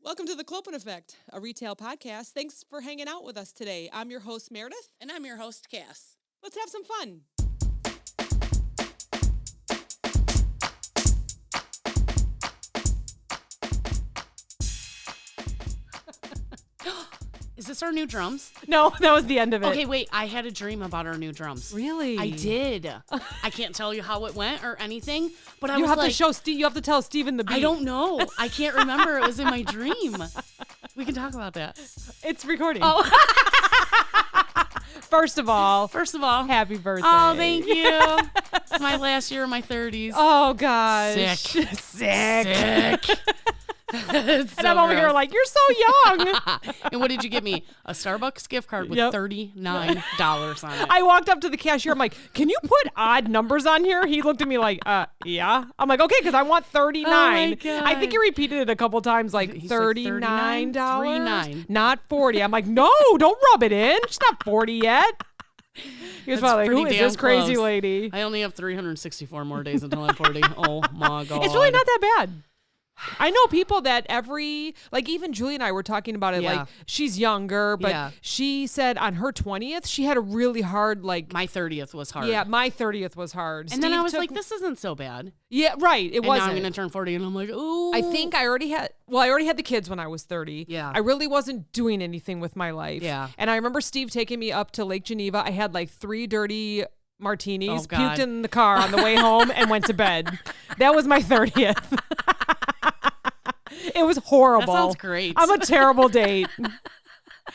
Welcome to The Clopen Effect, a retail podcast. Thanks for hanging out with us today. I'm your host, Meredith. And I'm your host, Cass. Let's have some fun. Is this our new drums? No, that was the end of it. Okay, wait. I had a dream about our new drums. Really? I did. I can't tell you how it went or anything, but I you was have like, to show Steve. You have to tell Steven the beat. I don't know. I can't remember. It was in my dream. We can talk about that. It's recording. Oh. First of all, happy birthday. Oh, thank you. It's my last year of my 30s. Oh, gosh. Sick. And so I'm over here like, you're so young. And what did you get me? A Starbucks gift card with $39 on it. I walked up to the cashier. I'm like, can you put odd numbers on here? He looked at me like, yeah. I'm like, okay, because I want $39. Oh my God. I think he repeated it a couple times, like He's $39. like $39. Not 40. I'm like, no, don't rub it in. She's not 40 yet. He was probably like, who is this crazy close. lady? I only have 364 more days until I'm 40. Oh, my God. It's really not that bad. I know people that even Julie and I were talking about it, like she's younger, but she said on her 20th, she had a really hard, like. My 30th was hard. Yeah, my 30th was hard. And then I was like, this isn't so bad. Yeah, right. It wasn't. Now I'm going to turn 40 and I'm like, ooh. I think I already had the kids when I was 30. Yeah. I really wasn't doing anything with my life. Yeah. And I remember Steve taking me up to Lake Geneva. I had like 3 dirty martinis, puked in the car on the way home and went to bed. That was my 30th. It was horrible. That sounds great. I'm a terrible date.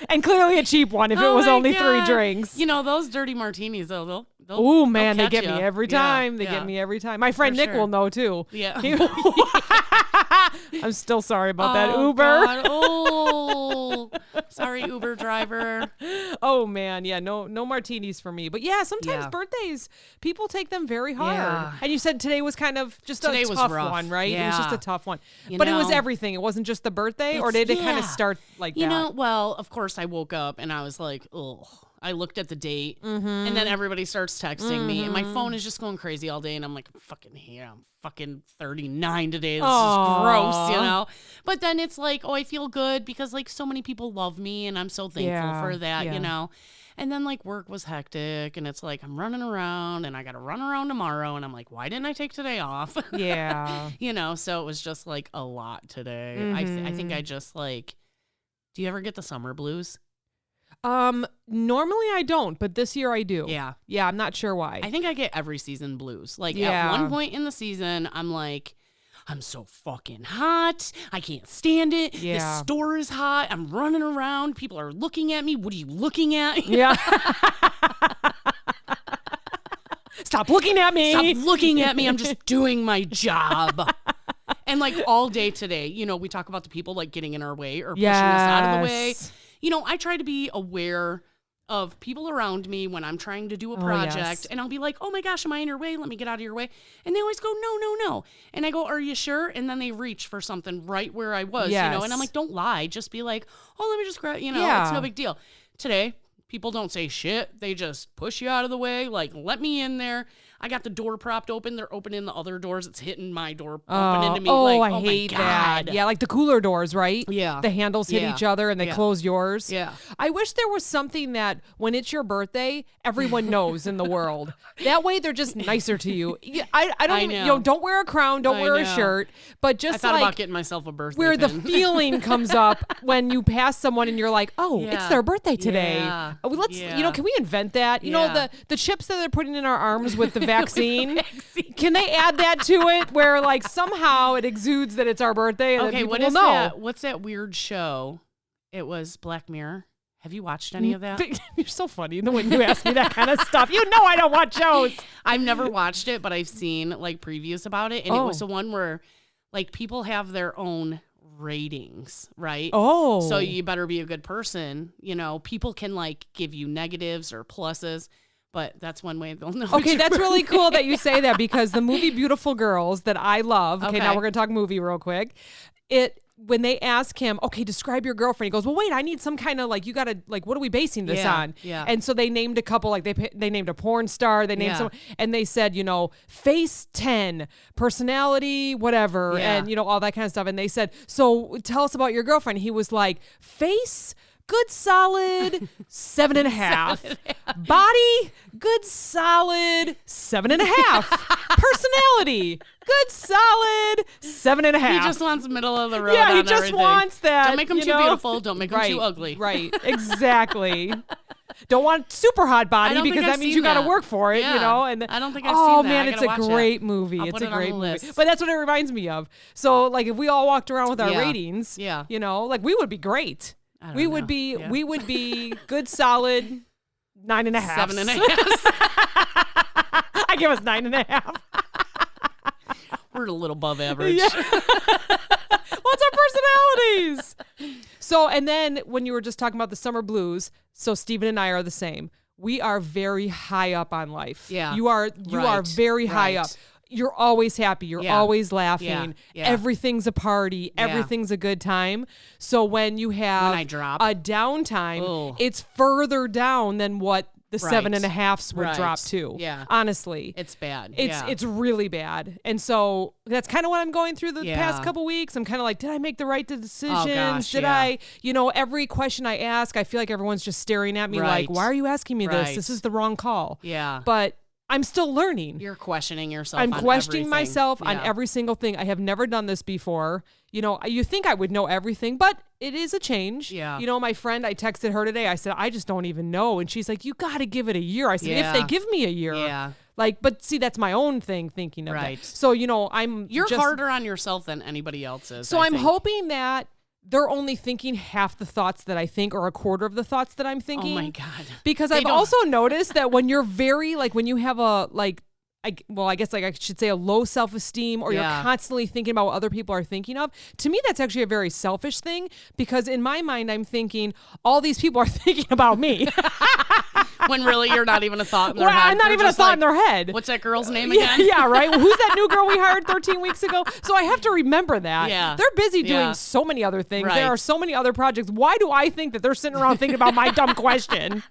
And clearly a cheap one if it was only 3 drinks. You know, those dirty martinis, though, oh man, they get you. me every time. They get me every time. My friend Nick will know too. Yeah. I'm still sorry about that Uber. God. Oh, sorry, Uber driver. Oh man, yeah, no martinis for me. But yeah, sometimes birthdays, people take them very hard. Yeah. And you said today was kind of just a tough one, right? Yeah. It was just a tough one. But it was everything. It wasn't just the birthday, or did it kind of start like that? You know, well, of course I woke up and I was like, ugh. I looked at the date and then everybody starts texting me and my phone is just going crazy all day and I'm like, I'm fucking 39 today. This is gross, you know? But then it's like, oh, I feel good because like so many people love me and I'm so thankful for that, you know? And then like work was hectic and it's like, I'm running around and I got to run around tomorrow. And I'm like, why didn't I take today off? Yeah. You know, so it was just like a lot today. I think I just like, do you ever get the summer blues? Normally I don't, but this year I do. Yeah. Yeah, I'm not sure why. I think I get every season blues. Like at one point in the season, I'm like, I'm so fucking hot. I can't stand it. Yeah. This store is hot. I'm running around. People are looking at me. What are you looking at? Yeah. Stop looking at me. Stop looking at me. I'm just doing my job. And like all day today, you know, we talk about the people like getting in our way or pushing us out of the way. You know, I try to be aware of people around me when I'm trying to do a project and I'll be like, oh my gosh, am I in your way? Let me get out of your way. And they always go, no. And I go, are you sure? And then they reach for something right where I was, you know, and I'm like, don't lie. Just be like, oh, let me just grab, you know, it's no big deal. Today, people don't say shit. They just push you out of the way. Like, let me in there. I got the door propped open. They're opening the other doors. It's hitting my door open into me. I hate that. Yeah, like the cooler doors, right? Yeah. The handles hit each other and they close yours. Yeah. I wish there was something that when it's your birthday, everyone knows in the world. That way they're just nicer to you. I don't even, you know, don't wear a crown, don't wear a shirt, but just I thought about getting myself a birthday where pin. The feeling comes up when you pass someone and you're like, oh, it's their birthday today. Yeah. Let's, you know, can we invent that? You know, the chips that they're putting in our arms with the vaccine. Can they add that to it where like somehow it exudes that it's our birthday and then people will know? That? What's that weird show? It was Black Mirror. Have you watched any of that? You're so funny the way you ask me that kind of stuff. You know I don't watch shows. I've never watched it, but I've seen like previews about it. And it was the one where like people have their own ratings, right? Oh. So you better be a good person. You know, people can like give you negatives or pluses. But that's one way they'll know. Okay, that's really cool that you say that because the movie Beautiful Girls that I love, okay, now we're going to talk movie real quick. when they ask him, okay, describe your girlfriend, he goes, well, wait, I need some kind of like, you gotta like, what are we basing this on? Yeah. And so they named a couple, like they named a porn star, they named someone, and they said, face 10, personality, whatever, and all that kind of stuff. And they said, so tell us about your girlfriend. He was like, face, good solid 7.5. Body, good solid 7.5. Personality, good solid 7.5. He just wants middle of the road. Yeah, he just everything. wants that. Don't make him too beautiful. Don't make him too ugly. Right, exactly. Don't want super hot body because that means you got to work for it, And I don't think I've seen that. Oh man, it's a great movie. It's a great movie. But that's what it reminds me of. So like if we all walked around with our ratings, like we would be great. We would be good solid 9.5. 7.5. I give us 9.5. We're a little above average. Yeah. What's our personalities? So, and then when you were just talking about the summer blues, so Steven and I are the same. We are very high up on life. Yeah. You are very high up. You're always happy. You're always laughing. Yeah. Everything's a party. Everything's a good time. So when you have a downtime, it's further down than what the 7.5s would drop to. Yeah. Honestly. It's bad. It's really bad. And so that's kind of what I'm going through the past couple weeks. I'm kind of like, did I make the right decisions? Oh, gosh, did I, every question I ask, I feel like everyone's just staring at me like, why are you asking me this? This is the wrong call. Yeah. But I'm still learning. You're questioning yourself. I'm questioning myself on every single thing. I have never done this before. You think I would know everything, but it is a change. Yeah. My friend, I texted her today. I said, I just don't even know. And she's like, you got to give it a year. I said, if they give me a year. Yeah. But see, that's my own thing thinking of that. So, you're harder on yourself than anybody else is. So I'm hoping that they're only thinking half the thoughts that I think or a quarter of the thoughts that I'm thinking. Oh my God. Because I've also noticed that when you're very, when you have a, I guess I should say a low self-esteem or you're constantly thinking about what other people are thinking of. To me, that's actually a very selfish thing because in my mind, I'm thinking all these people are thinking about me. When really you're not even a thought in their head. I'm not even a thought in their head. What's that girl's name again? Yeah, right. Well, who's that new girl we hired 13 weeks ago? So I have to remember that. Yeah. They're busy doing so many other things. There are so many other projects. Why do I think that they're sitting around thinking about my dumb question?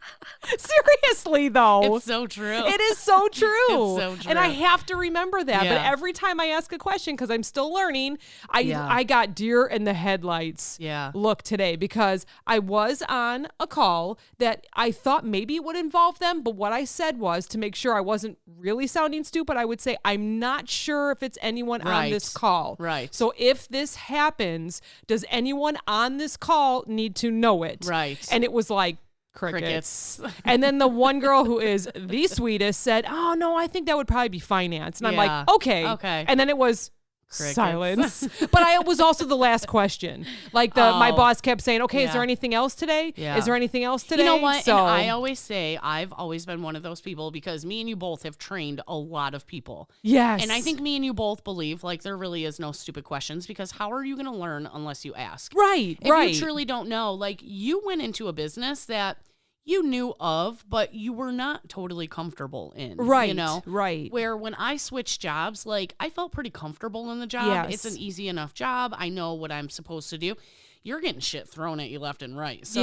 Seriously, though. It's so true. It is so true. It's so true. And I have to remember that. But every time I ask a question, because I'm still learning, I got deer in the headlights look today because I was on a call that I thought maybe it would involve them. But what I said was to make sure I wasn't really sounding stupid, I would say, I'm not sure if it's anyone on this call. Right. So if this happens, does anyone on this call need to know it? Right. And it was like, crickets. And then the one girl who is the sweetest said, oh no, I think that would probably be finance. And I'm like, okay. And then it was crickets. Silence. But I was also the last question. My boss kept saying, okay, is there anything else today? Yeah. Is there anything else today? You know what? So, and I always say I've always been one of those people because me and you both have trained a lot of people. Yes. And I think me and you both believe there really is no stupid questions because how are you going to learn unless you ask? Right. If you truly don't know, you went into a business that you knew of, but you were not totally comfortable in. Right. Right. Where when I switched jobs, I felt pretty comfortable in the job. Yes. It's an easy enough job. I know what I'm supposed to do. You're getting shit thrown at you left and right. So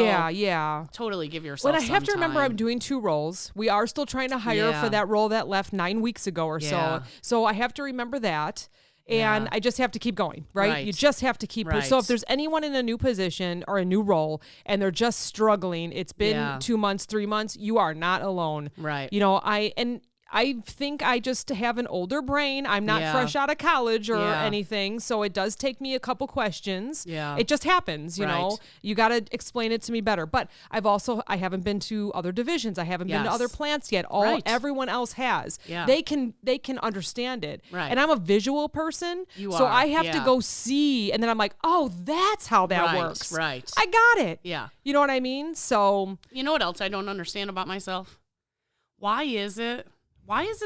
totally give yourself But I have to some remember time. I'm doing 2 roles. We are still trying to hire for that role that left 9 weeks ago or so. So I have to remember that. And I just have to keep going, right? You just have to keep So if there's anyone in a new position or a new role and they're just struggling, it's been 2 months, 3 months, you are not alone. Right. I think I just have an older brain. I'm not fresh out of college or anything. So it does take me a couple questions. Yeah. It just happens, you know. You got to explain it to me better. But I haven't been to other divisions. I haven't been to other plants yet. Everyone else has. Yeah. They can understand it. Right. And I'm a visual person. So I have to go see. And then I'm like, oh, that's how that works. Right. I got it. Yeah. You know what I mean? So. You know what else I don't understand about myself? Why is it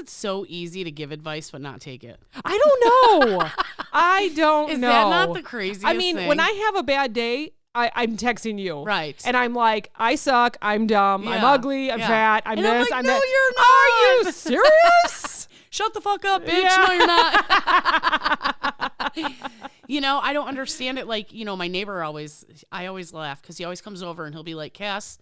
so easy to give advice but not take it? I don't know. I don't know. Is that not the craziest thing? When I have a bad day, I'm texting you. Right. And I'm like, I suck. I'm dumb. I'm ugly. I'm fat. I'm and this. I'm I'm like, no, that. you're not. Are you serious? Shut the fuck up, bitch. No, you're not. You know, I don't understand it. Like, you know, my neighbor I always laugh because he always comes over and he'll be like, Cass,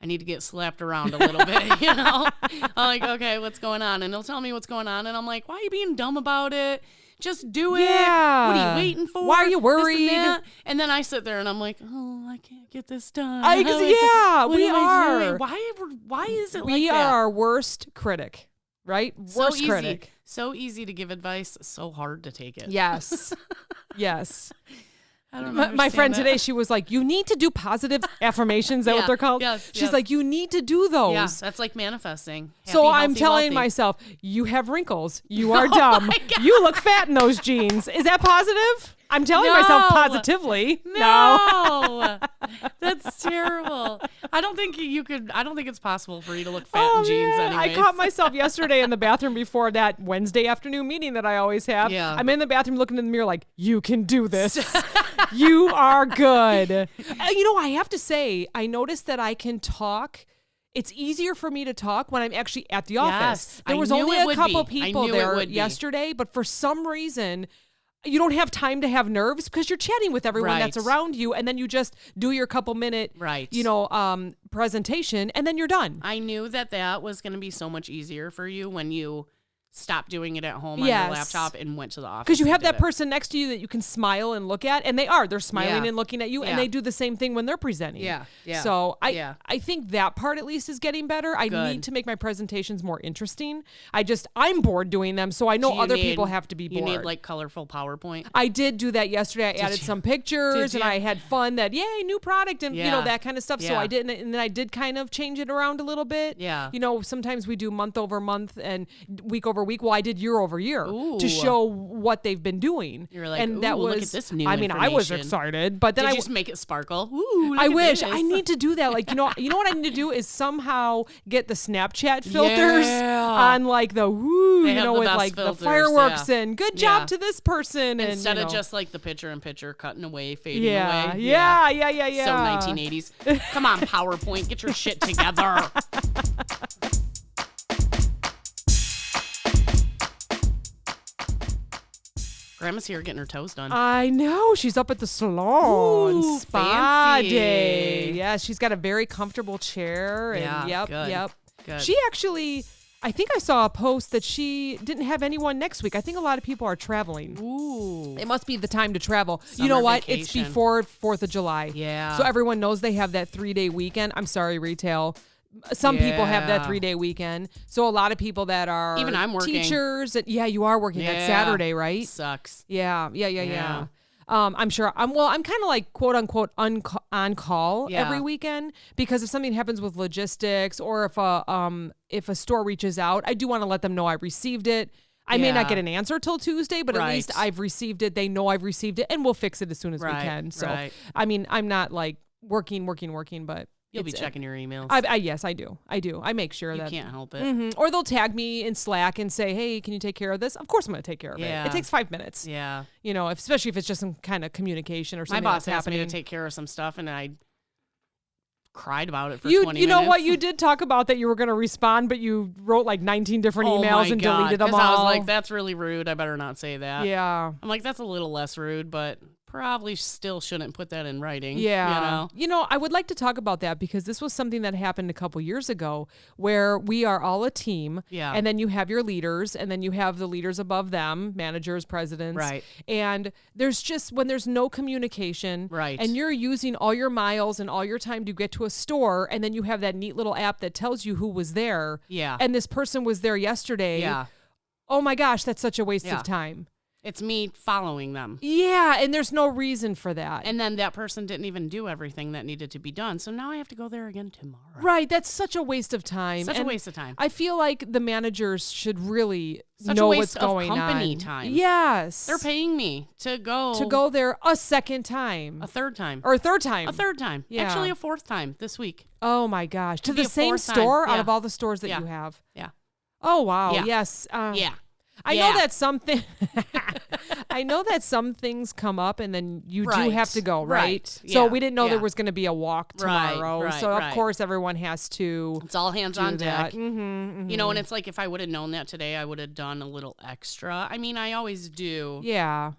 I need to get slapped around a little bit, you know? I'm like, okay, what's going on? And he'll tell me what's going on. And I'm like, why are you being dumb about it? Just do it. Yeah. What are you waiting for? Why are you worried? And then I sit there and I'm like, oh, I can't get this done. We are. Why is it like that? We are our worst critic, right? Worst critic. So easy to give advice, so hard to take it. Yes. Yes. I don't my friend that. today, she was like, you need to do positive affirmations. Is that what they're called? Yes. She's like, you need to do those. Yeah, that's like manifesting. Happy, so I'm healthy, telling wealthy. myself, you have wrinkles. You are dumb. You look fat in those jeans. Is that positive? I'm telling myself positively. No. That's terrible. I don't think it's possible for you to look fat in jeans anyways. I caught myself yesterday in the bathroom before that Wednesday afternoon meeting that I always have. Yeah. I'm in the bathroom looking in the mirror like, you can do this. You are good. You know, I have to say, I noticed that I can talk. It's easier for me to talk when I'm actually at the office. There was only a couple people there yesterday, but for some reason, you don't have time to have nerves because you're chatting with everyone that's around you, and then you just do your couple minute, presentation, and then you're done. I knew that was going to be so much easier for you when you stopped doing it at home on your laptop and went to the office. Because you have that person next to you that you can smile and look at, and they're smiling and looking at you, and they do the same thing when they're presenting. Yeah. So I think that part at least is getting better. I need to make my presentations more interesting. I'm bored doing them, so I know other people have to be bored. You need like colorful PowerPoint. I did do that yesterday. I added some pictures, and I had fun that, yay, new product, and that kind of stuff. So I didn't, and then I did kind of change it around a little bit. Yeah. You know, sometimes we do month over month and week over week. Well, I did year over year to show what they've been doing. You're like, and that was, look at this new I mean, I was excited, but then I just make it sparkle. I wish I need to do that. Like, you know what I need to do is somehow get the Snapchat filters on like the with like filters, the fireworks and good job to this person. Instead of just like the picture-in-picture cutting away, fading away. Yeah. So 1980s. Come on, PowerPoint, get your shit together. Grandma's here getting her toes done. I know. She's up at the salon. Ooh, Spa fancy. day. Yeah, she's got a very comfortable chair. And yep. Good. She actually, I think I saw a post that she didn't have anyone next week. I think a lot of people are traveling. Ooh. It must be the time to travel. Summer you know what? vacation. It's before 4th of July. Yeah. So everyone knows they have that 3-day weekend. I'm sorry, retail. Some people have that 3-day weekend. So a lot of people that are even I'm working. Teachers. You are working that Saturday, right? Sucks. Yeah. I'm sure. I'm kind of like quote unquote on call every weekend because if something happens with logistics or if a store reaches out, I do want to let them know I received it. I may not get an answer till Tuesday, but at least I've received it. They know I've received it, and we'll fix it as soon as we can. So I mean, I'm not like working, but. You'll be checking your emails. Yes, I do. I make sure that. You can't help it. Mm-hmm. Or they'll tag me in Slack and say, hey, can you take care of this? Of course I'm going to take care of it. It takes 5 minutes. Yeah. You know, especially if it's just some kind of communication or something. My boss that's asked happening. me to take care of some stuff, and I cried about it for 20 minutes. You know what? You did talk about that you were going to respond, but you wrote like 19 different emails and deleted them all. I was like, that's really rude. I better not say that. Yeah. I'm like, that's a little less rude, but probably still shouldn't put that in writing. Yeah. You know, I would like to talk about that because this was something that happened a couple years ago where we are all a team. Yeah. And then you have your leaders and then you have the leaders above them, managers, presidents. Right. And when there's no communication. Right. And you're using all your miles and all your time to get to a store and then you have that neat little app that tells you who was there. Yeah. And this person was there yesterday. Yeah. Oh my gosh, that's such a waste of time. It's me following them. Yeah, and there's no reason for that. And then that person didn't even do everything that needed to be done. So now I have to go there again tomorrow. Right, that's such a waste of time. Such a waste of time. I feel like the managers should really Such know a waste what's going of company on. time. Yes. They're paying me to go there a second time. A third time. Or a third time. A third time. Yeah. Actually, a fourth time this week. Oh my gosh. To be the a same fourth store time. out of all the stores that you have. Yeah. Oh wow. Yeah. Yes. Yeah. I know that something. I know that some things come up, and then you do have to go, right? So we didn't know there was going to be a walk tomorrow. So of course everyone has to. It's all hands on deck. Mm-hmm. You know, and it's like if I would have known that today, I would have done a little extra. I mean, I always do. Yeah.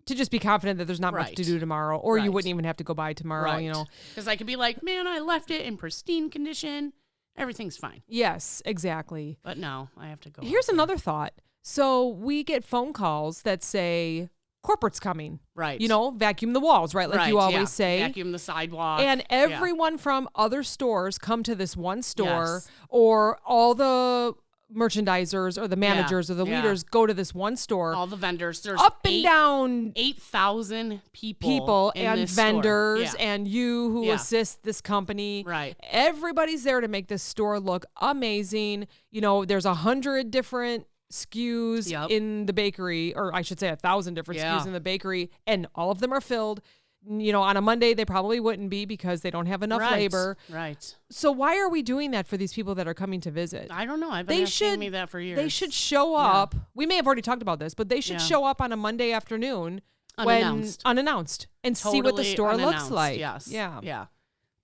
to just be confident that there's not much to do tomorrow, or you wouldn't even have to go by tomorrow, you know. Because I could be like, man, I left it in pristine condition. Everything's fine. Yes, exactly. But no, I have to go. Here's another thought. So we get phone calls that say corporate's coming. Right. You know, vacuum the walls, right? Like you always say. Vacuum the sidewalk. And everyone from other stores come to this one store, or all the merchandisers or the managers or the leaders go to this one store. All the vendors. There's up and down 8,000 people and vendors and you who assist this company. Right. Everybody's there to make this store look amazing. You know, there's 100 different SKUs in the bakery, or I should say 1,000 different SKUs in the bakery, and all of them are filled. You know, on a Monday, they probably wouldn't be because they don't have enough labor. Right. So why are we doing that for these people that are coming to visit? I don't know. I've been asking me that for years. They should show up. We may have already talked about this, but they should show up on a Monday afternoon unannounced and see what the store looks like. Yes. Yeah.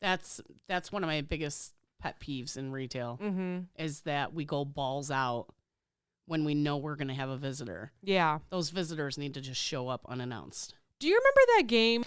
That's one of my biggest pet peeves in retail is that we go balls out when we know we're going to have a visitor. Yeah. Those visitors need to just show up unannounced. Do you remember that game?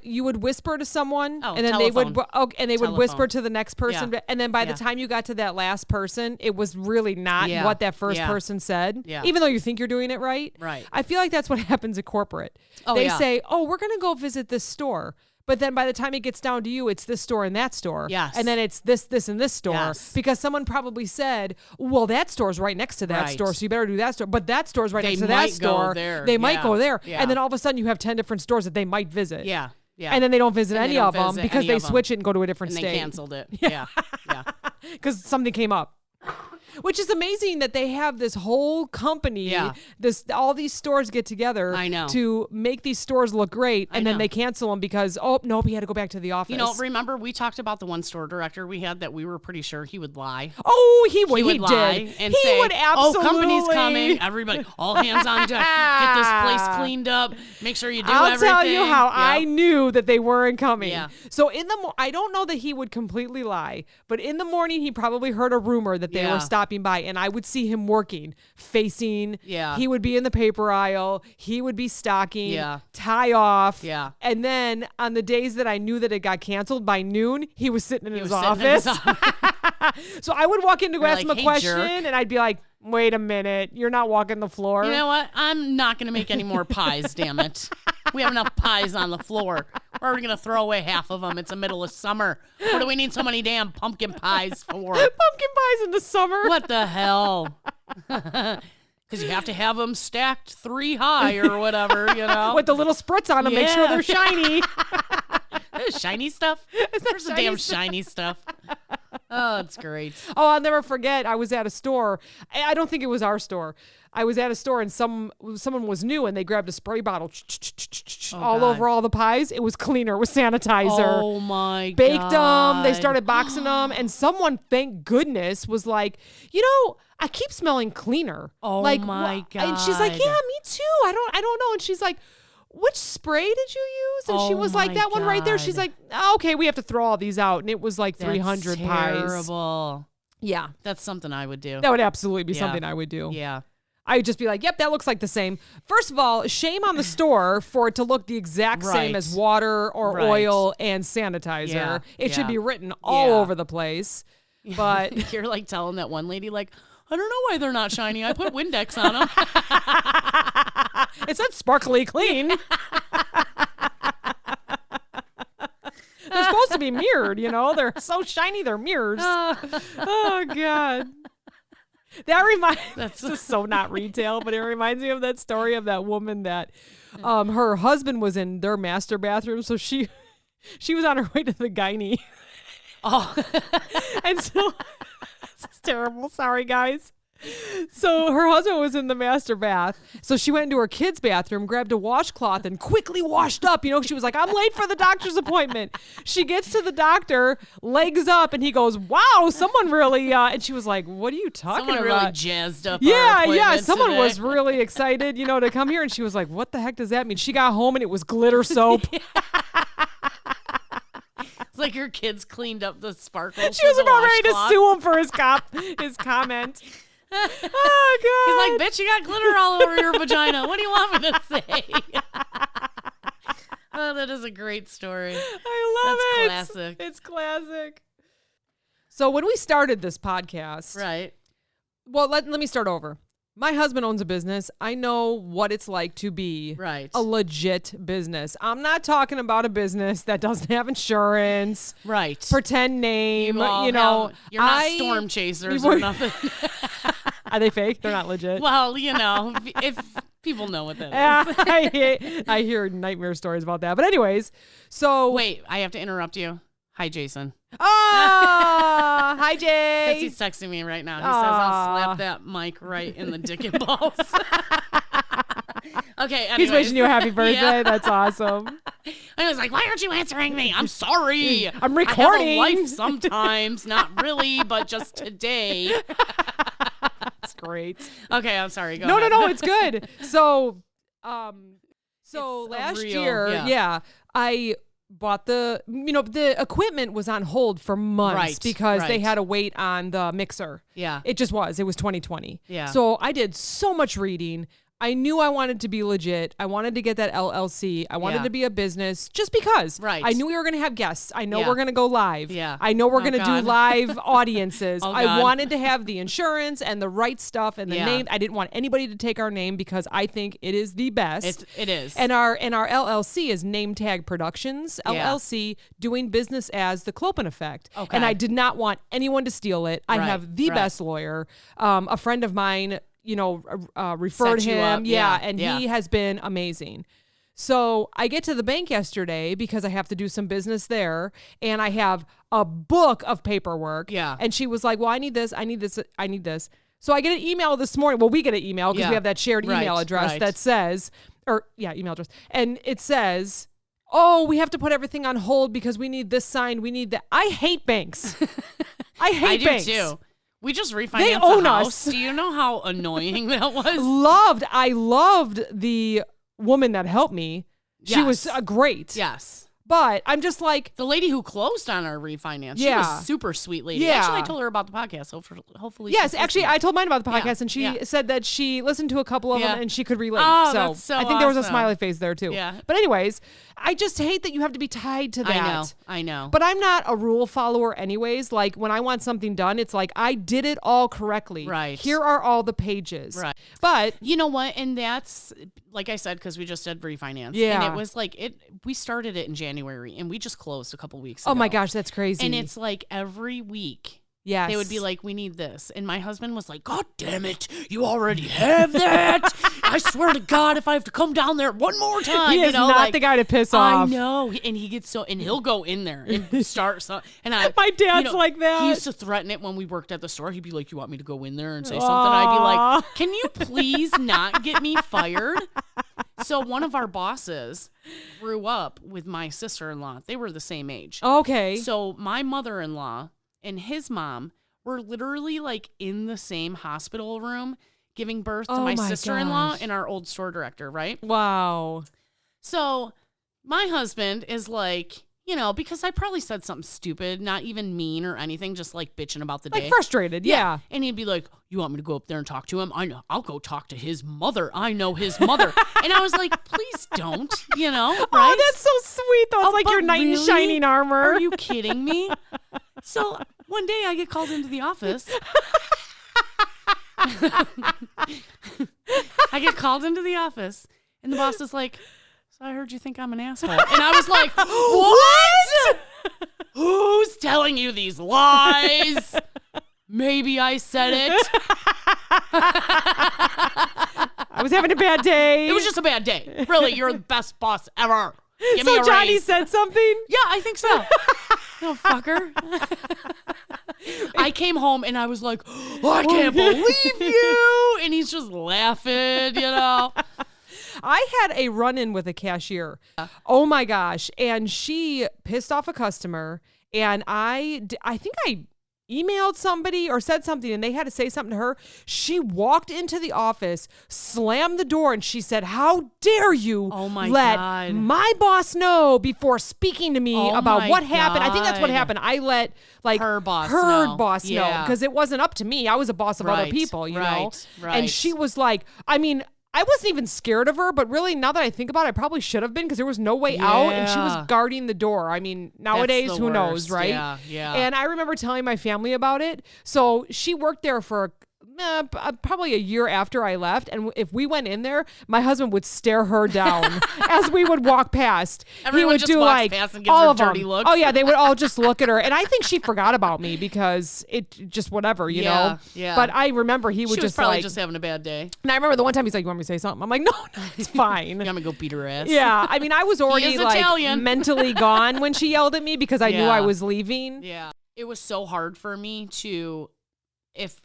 You would whisper to someone, and then they would whisper to the next person, and then by the time you got to that last person, it was really not what that first person said. Yeah. Even though you think you're doing it right. Right. I feel like that's what happens at corporate. They say, "Oh, we're going to go visit this store." But then by the time it gets down to you, it's this store and that store. Yes. And then it's this, and this store. Yes. Because someone probably said, well, that store's right next to that store, so you better do that store. But that store's right next to that store. They might go there. Yeah. And then all of a sudden you have 10 different stores that they might visit. Yeah. Yeah. And then they don't visit any of them because they switch it and go to a different state. And they canceled it. Yeah. Yeah. Because something came up. Which is amazing that they have this whole company, all these stores get together to make these stores look great, and then they cancel them because, oh, nope, he had to go back to the office. You know, remember we talked about the one store director we had that we were pretty sure he would lie. Oh, he would lie and say, would absolutely. Oh, company's coming. Everybody, all hands on deck. Get this place cleaned up. Make sure you do everything. I'll tell you how I knew that they weren't coming. Yeah. So I don't know that he would completely lie, but in the morning he probably heard a rumor that they were stopping by, and I would see him working, facing. Yeah. He would be in the paper aisle. He would be stocking. Yeah. Tie off. Yeah. And then on the days that I knew that it got canceled by noon, he was sitting in his office. So I would walk in to ask him a question, and I'd be like, wait a minute, you're not walking the floor. You know what? I'm not going to make any more pies, damn it. We have enough pies on the floor. We're already going to throw away half of them. It's the middle of summer. What do we need so many damn pumpkin pies for? Pumpkin pies in the summer? What the hell? Because you have to have them stacked 3 high or whatever, you know? With the little spritz on them, make sure they're shiny. There's shiny stuff? There's the damn shiny stuff. Oh, it's great. Oh, I'll never forget. I was at a store. I don't think it was our store. I was at a store and someone was new and they grabbed a spray bottle all over all the pies. It was cleaner with sanitizer. Oh my God. Baked them. They started boxing them, and someone, thank goodness, was like, you know, I keep smelling cleaner. Oh like, my God. And she's like, yeah, me too. I don't know. And she's like, which spray did you use? And she was like, that one right there. She's like, oh, okay, we have to throw all these out. And it was like 300 pies. Terrible. Yeah. That's something I would do. That would absolutely be something I would do. Yeah. I would just be like, yep, that looks like the same. First of all, shame on the store for it to look the exact same as water or oil and sanitizer. Yeah. It should be written all over the place. But you're like telling that one lady, like, I don't know why they're not shiny. I put Windex on them. It said sparkly clean. They're supposed to be mirrored, you know? They're so shiny, they're mirrors. Oh, God. This is so not retail, but it reminds me of that story of that woman that her husband was in their master bathroom, so she was on her way to the gynae. Oh. And so this is terrible. Sorry, guys. So her husband was in the master bath. So she went into her kid's bathroom, grabbed a washcloth, and quickly washed up. You know, she was like, I'm late for the doctor's appointment. She gets to the doctor, legs up, and he goes, wow, someone really, and she was like, what are you talking about? Someone really jazzed up someone today. was really excited, you know, to come here. And she was like, what the heck does that mean? She got home and it was glitter soap. It's like your kids cleaned up the sparkles. She was about ready to sue him for his comment. Oh, God. He's like, bitch, you got glitter all over your vagina. What do you want me to say? that is a great story. I love it. That's classic. It's classic. So when we started this podcast, Right. Well, let me start over. My husband owns a business. I know what it's like to be a legit business. I'm not talking about a business that doesn't have insurance. Right. Pretend name. You're not storm chasers or nothing. Are they fake? They're not legit. Well, if people know what that is. I hear nightmare stories about that. But anyways, so. Wait, I have to interrupt you. Hi, Jason. Oh, hi, Jay. Because he's texting me right now. He says I'll slap that mic right in the dick and balls. Okay, anyways. He's wishing you a happy birthday. Yeah. That's awesome. I was like, why aren't you answering me? I'm sorry. I'm recording. I have a life sometimes. Not really, but just today. That's great. Okay, I'm sorry. Go ahead. No, it's good. So last year, I bought the equipment was on hold for months because they had to wait on the mixer. Yeah. It just was. It was 2020. Yeah. So I did so much reading. I knew I wanted to be legit. I wanted to get that LLC. I wanted to be a business just because. Right. I knew we were going to have guests. I know we're going to go live. Yeah. I know we're going to do live audiences. Oh, I wanted to have the insurance and the right stuff and the name. I didn't want anybody to take our name because I think it is the best. It is. And our LLC is Name Tag Productions LLC, doing business as the Clopen Effect. Okay. And I did not want anyone to steal it. I have the best lawyer. A friend of mine referred him. And he has been amazing. So I get to the bank yesterday because I have to do some business there, and I have a book of paperwork. Yeah. And she was like, well, I need this. So I get an email this morning. Well, we get an email because we have that shared email address that says, email address. And it says, oh, we have to put everything on hold because we need this signed. We need that. I hate banks. I hate banks. I do too. We just refinanced They own the house. us. Do you know how annoying that was? I loved the woman that helped me. She was great. Yes. But I'm just like... The lady who closed on our refinance, she was a super sweet lady. Yeah. Actually, I told her about the podcast, so hopefully... Yes, actually, I told mine about the podcast, and she said that she listened to a couple of them, and she could relate. Oh, that's so I think there was a awesome. smiley face there, too. Yeah. But anyways, I just hate that you have to be tied to that. I know. But I'm not a rule follower anyways. Like, when I want something done, it's like, I did it all correctly. Right. Here are all the pages. Right. But... You know what? And that's, like I said, because we just did refinance. Yeah. And it was like, we started it in January, and we just closed a couple weeks ago. Oh my gosh, that's crazy. And it's like every week. Yes. They would be like, we need this. And my husband was like, God damn it. You already have that. I swear to God, if I have to come down there one more time. He is not the guy to piss off. I know. And he gets and he'll go in there and start. And my dad's like that. He used to threaten it when we worked at the store. He'd be like, you want me to go in there and say something? I'd be like, can you please not get me fired? So one of our bosses grew up with my sister-in-law. They were the same age. Okay. So my mother-in-law and his mom were literally like in the same hospital room giving birth to my sister-in-law and our old store director, right? Wow. So my husband is like, because I probably said something stupid, not even mean or anything, just like bitching about the day. Like frustrated, yeah. And he'd be like, you want me to go up there and talk to him? I know. I'll go talk to his mother. I know his mother. And I was like, please don't, right? Oh, that's so sweet, though. It's like your knight in shining armor. Are you kidding me? So one day I get called into the office. I get called into the office, and the boss is like, so I heard you think I'm an asshole. And I was like, what? Who's telling you these lies? Maybe I said it. I was having a bad day. It was just a bad day. Really, you're the best boss ever. Give me a raise. So Johnny said something? Yeah, I think so. No, fucker. I came home and I was like, I can't believe you. And he's just laughing, I had a run-in with a cashier. Oh my gosh. And she pissed off a customer, and I think I emailed somebody or said something, and they had to say something to her. She walked into the office, slammed the door, and she said, how dare you let my boss know before speaking to me about what happened. I think that's what happened. I let her boss know because it wasn't up to me. I was a boss of other people, know. Right. And she was like, I wasn't even scared of her, but really now that I think about it, I probably should have been because there was no way out and she was guarding the door. I mean, nowadays, who knows, right? Yeah, yeah. And I remember telling my family about it. So she worked there for probably a year after I left. And if we went in there, my husband would stare her down as we would walk past. Everyone he would just do walks like past and gives all her of dirty them. looks. Oh yeah, they would all just look at her. And I think she forgot about me because it just whatever, you know? Yeah. But I remember he would She was just probably like, just having a bad day. and I remember the one time he's like, you want me to say something? I'm like, no, it's fine. You want me to go beat her ass? Yeah. I mean, I was already like Italian. mentally gone when she yelled at me because I knew I was leaving. Yeah. It was so hard for me to, if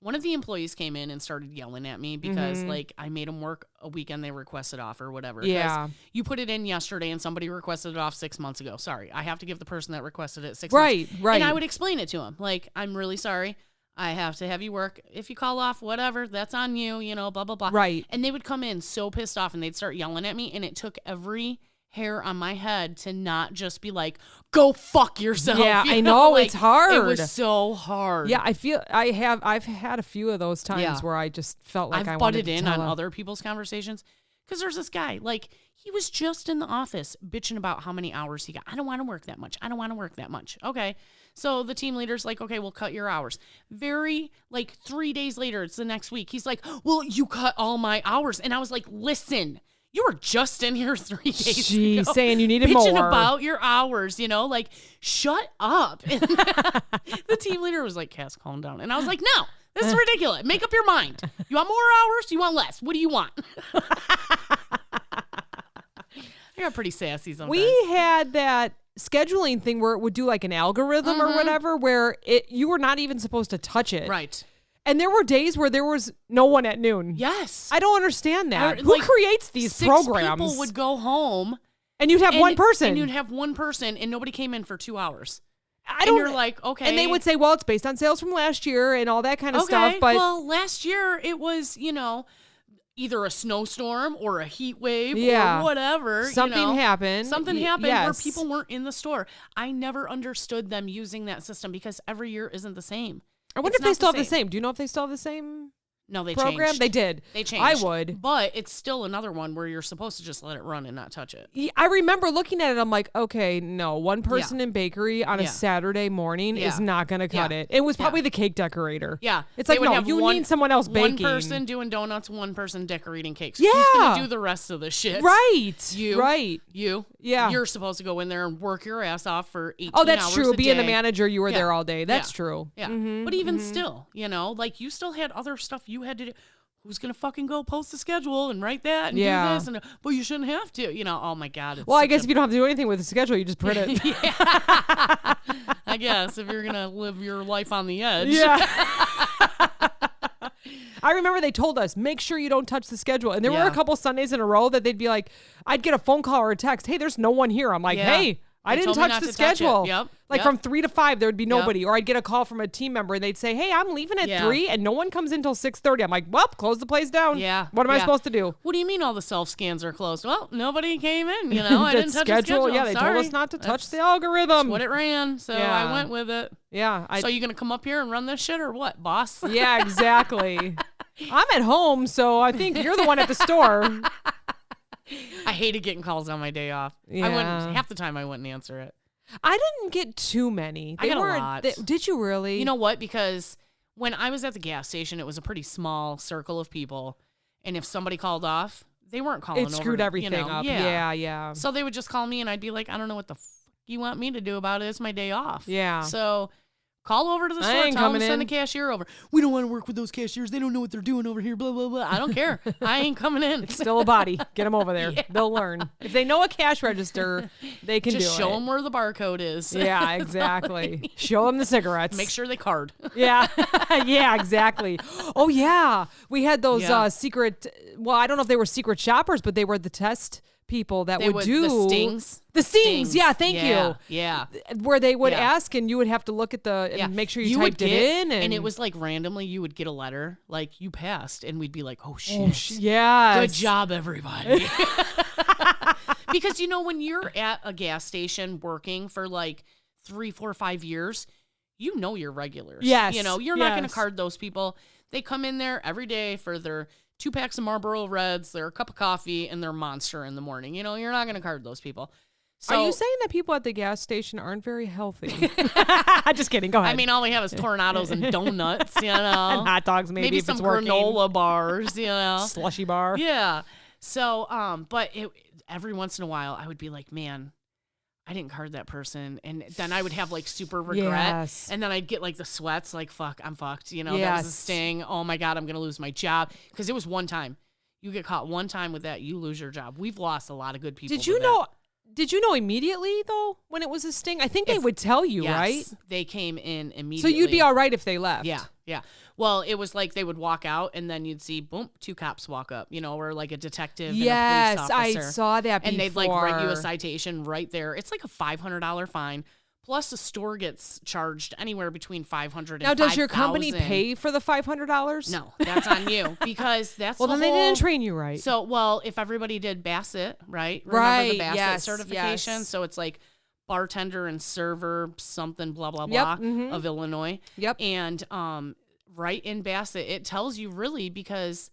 one of the employees came in and started yelling at me because like I made them work a weekend they requested off or whatever. Yeah. You put it in yesterday and somebody requested it off 6 months ago. Sorry. I have to give the person that requested it 6 months. Right. And I would explain it to him. Like, I'm really sorry. I have to have you work. If you call off, whatever, that's on you, you know, blah, blah, blah. Right. And they would come in so pissed off and they'd start yelling at me. And it took every hair on my head to not just be like, go fuck yourself. Yeah, you I know. Like, it's hard. It was so hard. Yeah, I've had a few of those times where I just felt like I've I butted wanted to in tell on him. other people's conversations. Because there's this guy, like, he was just in the office bitching about how many hours he got. I don't want to work that much. I don't want to work that much. Okay. So the team leader's like, okay, we'll cut your hours. 3 days later, it's the next week. He's like, well, you cut all my hours. And I was like, listen, you were just in here 3 days ago. Saying you needed bitching more. about your hours, you know, like, shut up. And the team leader was like, Cass, calm down. And I was like, no, this is ridiculous. Make up your mind. You want more hours? You want less? What do you want? I got pretty sassy sometimes. We had that scheduling thing where it would do like an algorithm or whatever where you were not even supposed to touch it. Right. And there were days where there was no one at noon. Yes. I don't understand that. Or, Who like, creates these 6 programs? people would go home. And you'd have one person. And you'd have one person and nobody came in for 2 hours. I don't. And you're like, okay. And they would say, well, it's based on sales from last year and all that kind of okay, stuff. But well, last year it was, you know, either a snowstorm or a heat wave or whatever. Something happened. Something happened yes. where people weren't in the store. I never understood them using that system because every year isn't the same. I wonder if they still have the same. Do you know if they still have the same No, they program? changed. They did. They changed. I would. But it's still another one where you're supposed to just let it run and not touch it. I remember looking at it. I'm like, okay, no, one person in bakery on a Saturday morning is not going to cut it. It was probably the cake decorator. Yeah. It's They like, would no, have you need someone else baking. One person doing donuts, one person decorating cakes. Yeah. Who's going to do the rest of the shit? Right. You. Right. You. Yeah. You're supposed to go in there and work your ass off for 18 hours Oh, that's true. a Being the day. manager, you were there all day. That's true. Yeah. But even still, you know, like you still had other stuff you had to do. Who's going to fucking go post the schedule and write that and do this? And but you shouldn't have to. You know, oh my God. It's well, I guess if you don't have to do anything with the schedule, you just print it. I guess if you're going to live your life on the edge. Yeah. I remember they told us, make sure you don't touch the schedule. And there were a couple Sundays in a row that they'd be like, I'd get a phone call or a text. Hey, there's no one here. I'm like, hey, I didn't touch the schedule. Like from 3 to 5, there'd be nobody. Or I'd get a call from a team member and they'd say, hey, I'm leaving at 3 and no one comes in until 6:30. I'm like, well, close the place down. Yeah. What am I supposed to do? What do you mean all the self-scans are closed? Well, nobody came in, you know. I didn't touch the schedule. Yeah, they told us not to touch the algorithm. That's what it ran, so I went with it. Yeah. So you going to come up here and run this shit or what, boss? Yeah, exactly. I'm at home, so I think you're the one at the store. I hated getting calls on my day off. Yeah. Half the time I wouldn't answer it. I didn't get too many. I got a lot. Did you really? You know what? Because when I was at the gas station, it was a pretty small circle of people. And if somebody called off, they weren't calling over. It screwed everything up. Yeah. So they would just call me and I'd be like, I don't know what the fuck you want me to do about it. It's my day off. Yeah. So call over to the store, tell them to send a cashier over. We don't want to work with those cashiers. They don't know what they're doing over here, blah, blah, blah. I don't care. I ain't coming in. It's still a body. Get them over there. They'll learn. If they know a cash register, they can just do it. show them where the barcode is. Yeah, exactly. Show them the cigarettes. Make sure they card. Yeah. Yeah, exactly. Oh, yeah. We had those secret, well, I don't know if they were secret shoppers, but they were the test people that would do the stings. The stings. Yeah, thank you. Yeah. Where they would ask and you would have to look at and make sure you typed it in. And it was like randomly you would get a letter like you passed and we'd be like, oh shit. Yeah. Good job, everybody. Because, you know, when you're at a gas station working for like 3, 4, 5 years, you know your regulars. Yes. You know, you're not going to card those people. They come in there every day for their 2 packs of Marlboro Reds, their cup of coffee, and their Monster in the morning. You know, you're not going to card those people. So, are you saying that people at the gas station aren't very healthy? Just kidding. Go ahead. I mean, all we have is Tornados and donuts, you know. And hot dogs, maybe if some it's working. granola bars, you know. Slushy bar. Yeah. So, but every once in a while, I would be like, man, I didn't card that person. And then I would have like super regret. Yes. And then I'd get like the sweats, like, fuck, I'm fucked. You know, Yes. that was a sting. Oh my God, I'm going to lose my job. Because it was one time. You get caught one time with that, you lose your job. We've lost a lot of good people. Did you know immediately, though, when it was a sting? I think they would tell you, yes, right? They came in immediately. So you'd be all right if they left. Yeah, yeah. Well, it was like they would walk out, and then you'd see, boom, 2 cops walk up, you know, or like a detective and a police officer. I saw that before. And they'd like write you a citation right there. It's like a $500 fine. Plus, the store gets charged anywhere between $500 and $5,000. Now, does your company pay for the $500? No, that's on you because that's well, then they didn't train you right. So, well, if everybody did Bassett, right? Remember the Bassett certification? Yes. So it's like bartender and server something blah blah blah of Illinois. Yep. And right in Bassett, it tells you really because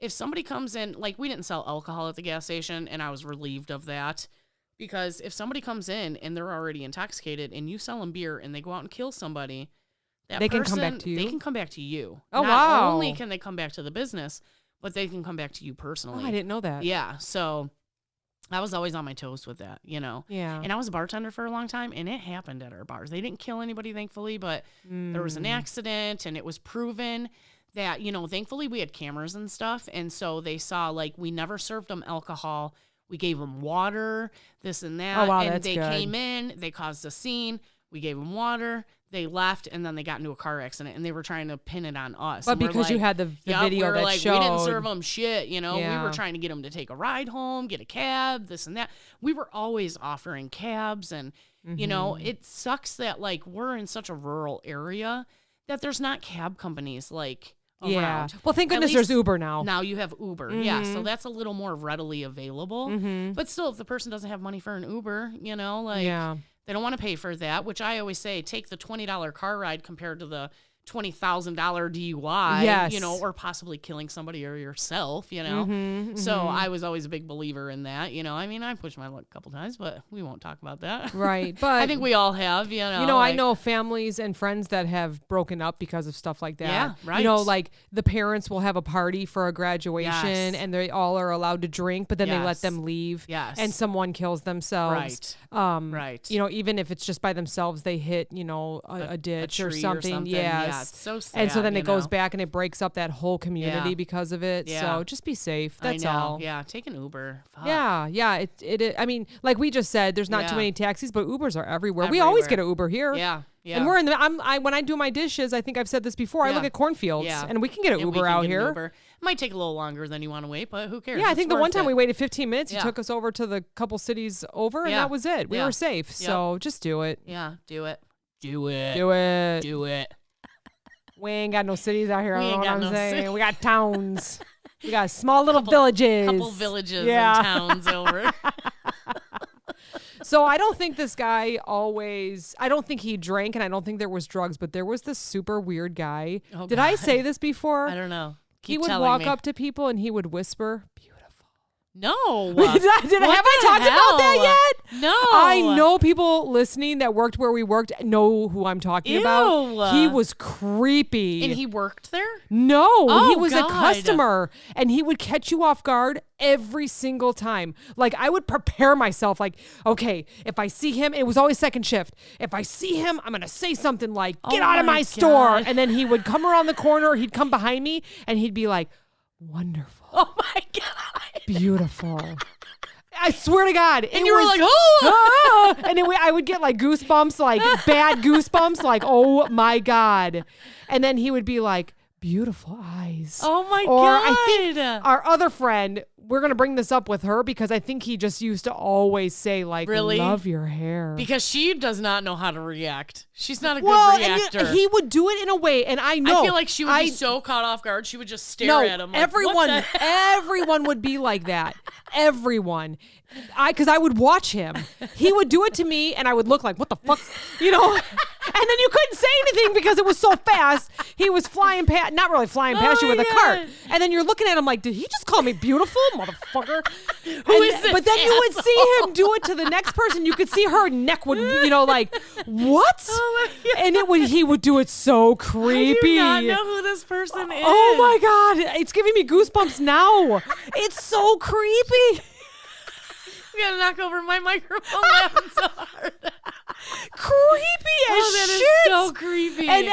if somebody comes in, like we didn't sell alcohol at the gas station, and I was relieved of that. Because if somebody comes in and they're already intoxicated and you sell them beer and they go out and kill somebody, they can come back to you. They can come back to you. Oh, Not wow. Not only can they come back to the business, but they can come back to you personally. Oh, I didn't know that. Yeah. So I was always on my toes with that, you know. Yeah. And I was a bartender for a long time, and it happened at our bars. They didn't kill anybody, thankfully, but there was an accident, and it was proven that, you know, thankfully we had cameras and stuff, and so they saw, like, we never served them alcohol. We gave them water, this and that. Oh, wow, and that's they good. came in, they caused a scene. We gave them water. They left, and then they got into a car accident, and they were trying to pin it on us. But because you had the video we were that like, showed. we didn't serve them shit, you know. Yeah. We were trying to get them to take a ride home, get a cab, this and that. We were always offering cabs, and, you know, it sucks that, like, we're in such a rural area that there's not cab companies, like, around. Well, thank goodness there's Uber now. Now you have Uber. Yeah, so that's a little more readily available. But still, if the person doesn't have money for an Uber, you know, like they don't want to pay for that, which I always say, take the $20 car ride compared to the $20,000 DUI, you know, or possibly killing somebody or yourself, you know. So I was always a big believer in that, you know. I mean, I pushed my luck a couple times, but we won't talk about that. Right. But I think we all have, you know. You know, like, I know families and friends that have broken up because of stuff like that. Yeah, right. You know, like the parents will have a party for a graduation and they all are allowed to drink, but then they let them leave. Yes. And someone kills themselves. Right. You know, even if it's just by themselves, they hit, you know, a ditch or something. Yes. Yeah, it's so sad. And so then it goes know? back and it breaks up that whole community because of it. Yeah. So just be safe. That's I know. all. Yeah, take an Uber. Fuck. Yeah. It I mean, like we just said, there's not too many taxis, but Ubers are everywhere. We always get an Uber here. Yeah. Yeah. And we're in the when I do my dishes, I think I've said this before, I look at cornfields and we can get an Uber out here. It might take a little longer than you want to wait, but who cares? Yeah, I think the one time it. we waited 15 minutes, he took us over to the couple cities over and that was it. We were safe. So just do it. Yeah, do it. Do it. Do it. Do it. We ain't got no cities out here. I don't know what I'm saying. cities. We got towns. We got small little villages. Couple villages and towns over. So I don't think this guy I don't think he drank and I don't think there was drugs, but there was this super weird guy. Oh, Did I say this before? I don't know. He would walk up to people and he would whisper, "Beautiful." No. Have I talked about that yet? No. I know people listening that worked where we worked know who I'm talking about. He was creepy. And he worked there? No, he was God. a customer and he would catch you off guard every single time. Like I would prepare myself like, okay, if I see him, it was always second shift. If I see him, I'm going to say something like, get out of my store. And then he would come around the corner, he'd come behind me and he'd be like, wonderful. Oh my God. Beautiful. I swear to God. And you were like, oh. And then I would get like goosebumps, like bad goosebumps, like, oh my God. And then he would be like, beautiful eyes. Oh my or God. I think our other friend, we're going to bring this up with her because I think he just used to always say like, really? Love your hair. Because she does not know how to react. She's not a good reactor. And he would do it in a way, and I know. I feel like she would be so caught off guard, she would just stare at him. Like, everyone would be like that. Everyone. Because I would watch him. He would do it to me, and I would look like, what the fuck? You know? And then you couldn't say anything because it was so fast. He was flying past, not really flying past you with a cart. And then you're looking at him like, did he just call me beautiful, motherfucker? Who is this But then asshole? you would see him do it to the next person. You could see her neck would, like, what? Oh my God. And he would do it so creepy. I do not know who this person is. Oh my God. It's giving me goosebumps now. It's so creepy. I'm going to knock over my microphone laughing so hard. Creepy as that shit. is so creepy. And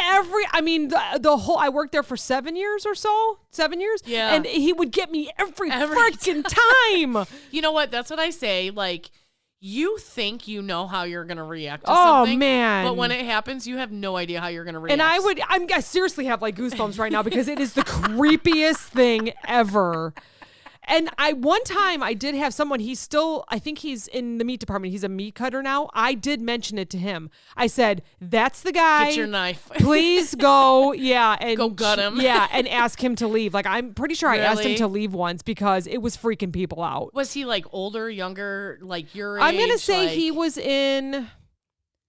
the whole, I worked there for 7 years or so, 7 years. Yeah. And he would get me every freaking time. You know what? That's what I say. Like, you think you know how you're going to react to something. Oh, man. But when it happens, you have no idea how you're going to react. And I seriously have like goosebumps right now because it is the creepiest thing ever. And one time I did have someone, I think he's in the meat department. He's a meat cutter now. I did mention it to him. I said, that's the guy. Get your knife. Please go. Yeah. And go gut him. Yeah. And ask him to leave. Like, I'm pretty sure I asked him Really? to leave once because it was freaking people out. Was he like older, younger, like your age? I'm going to say he was in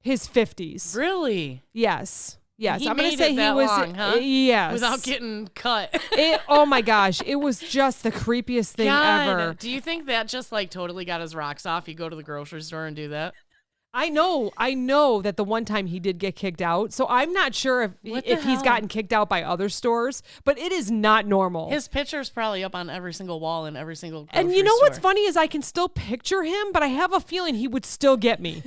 his 50s. Really? Yes. Yes, He I'm going made to say it he that was. long, huh? Yes, Without getting cut. Oh my gosh, it was just the creepiest thing ever. Do you think that just like totally got his rocks off? You go to the grocery store and do that? I know that the one time he did get kicked out, so I'm not sure if he's gotten kicked out by other stores, but it is not normal. His picture's probably up on every single wall in every single grocery And you know what's store. funny is I can still picture him, but I have a feeling he would still get me.